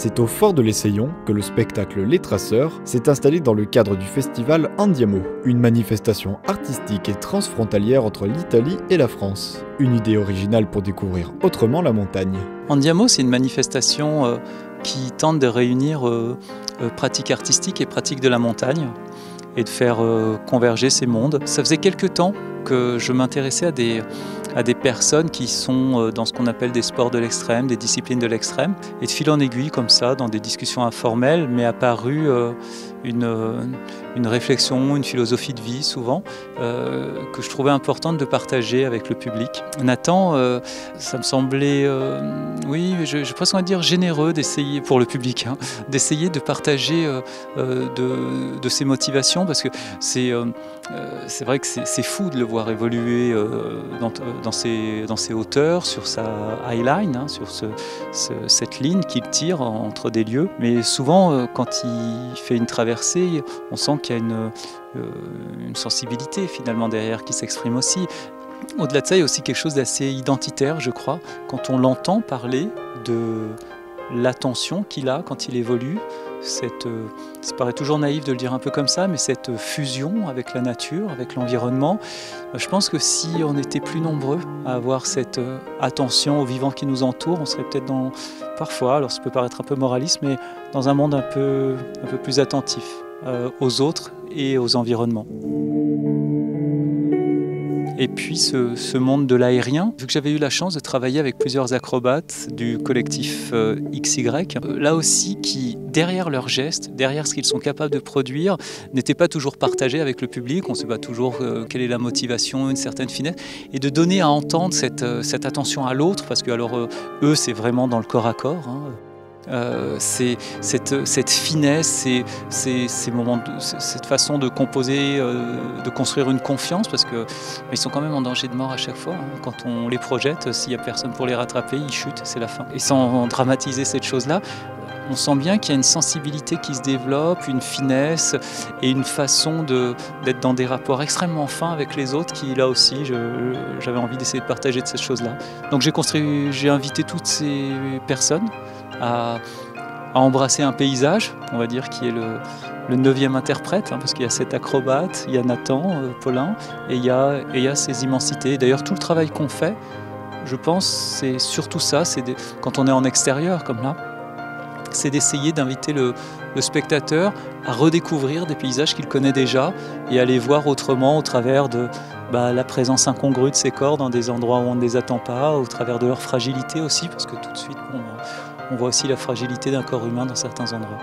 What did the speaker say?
C'est au fort de l'Essaillon que le spectacle Les Traceurs s'est installé dans le cadre du festival Andiamo, une manifestation artistique et transfrontalière entre l'Italie et la France. Une idée originale pour découvrir autrement la montagne. Andiamo, c'est une manifestation qui tente de réunir pratiques artistiques et pratiques de la montagne et de faire converger ces mondes. Ça faisait quelques temps que je m'intéressais à des personnes qui sont dans ce qu'on appelle des sports de l'extrême, des disciplines de l'extrême. Et de fil en aiguille, comme ça, dans des discussions informelles, m'est apparue une réflexion, une philosophie de vie, souvent, que je trouvais importante de partager avec le public. Nathan, ça me semblait, oui, j'ai presque envie de dire généreux d'essayer, pour le public, hein, d'essayer de partager de ses motivations, parce que c'est vrai que c'est fou de le voir évoluer dans ses hauteurs, sur sa highline, hein, sur cette ligne qu'il tire entre des lieux. Mais souvent, quand il fait une traversée, on sent qu'il y a une sensibilité finalement derrière qui s'exprime aussi. Au-delà de ça, il y a aussi quelque chose d'assez identitaire, je crois, quand on l'entend parler de l'attention qu'il a quand il évolue. Ça paraît toujours naïf de le dire un peu comme ça, mais cette fusion avec la nature, avec l'environnement, je pense que si on était plus nombreux à avoir cette attention aux vivants qui nous entourent, on serait peut-être parfois, alors ça peut paraître un peu moraliste, mais dans un monde un peu plus attentif aux autres et aux environnements. Et puis ce monde de l'aérien, vu que j'avais eu la chance de travailler avec plusieurs acrobates du collectif XY, là aussi qui, derrière leurs gestes, derrière ce qu'ils sont capables de produire, n'étaient pas toujours partagés avec le public, on ne sait pas toujours quelle est la motivation, une certaine finesse, et de donner à entendre cette attention à l'autre, parce que alors eux c'est vraiment dans le corps à corps, hein. C'est cette finesse, ces moments, cette façon de composer, de construire une confiance, parce qu'ils sont quand même en danger de mort à chaque fois, hein. Quand on les projette, s'il n'y a personne pour les rattraper, ils chutent, c'est la fin. Et sans dramatiser cette chose-là, on sent bien qu'il y a une sensibilité qui se développe, une finesse et une façon d'être dans des rapports extrêmement fins avec les autres qui, là aussi, j'avais envie d'essayer de partager de cette chose-là. Donc j'ai invité toutes ces personnes à embrasser un paysage, on va dire, qui est le 9e interprète, hein, parce qu'il y a cet acrobate, il y a Nathan, Paulin, et il y a ces immensités. D'ailleurs, tout le travail qu'on fait, je pense, c'est surtout ça, quand on est en extérieur, comme là, c'est d'essayer d'inviter le spectateur à redécouvrir des paysages qu'il connaît déjà et à les voir autrement au travers de la présence incongrue de ces corps dans des endroits où on ne les attend pas, au travers de leur fragilité aussi, parce que tout de suite, on voit aussi la fragilité d'un corps humain dans certains endroits.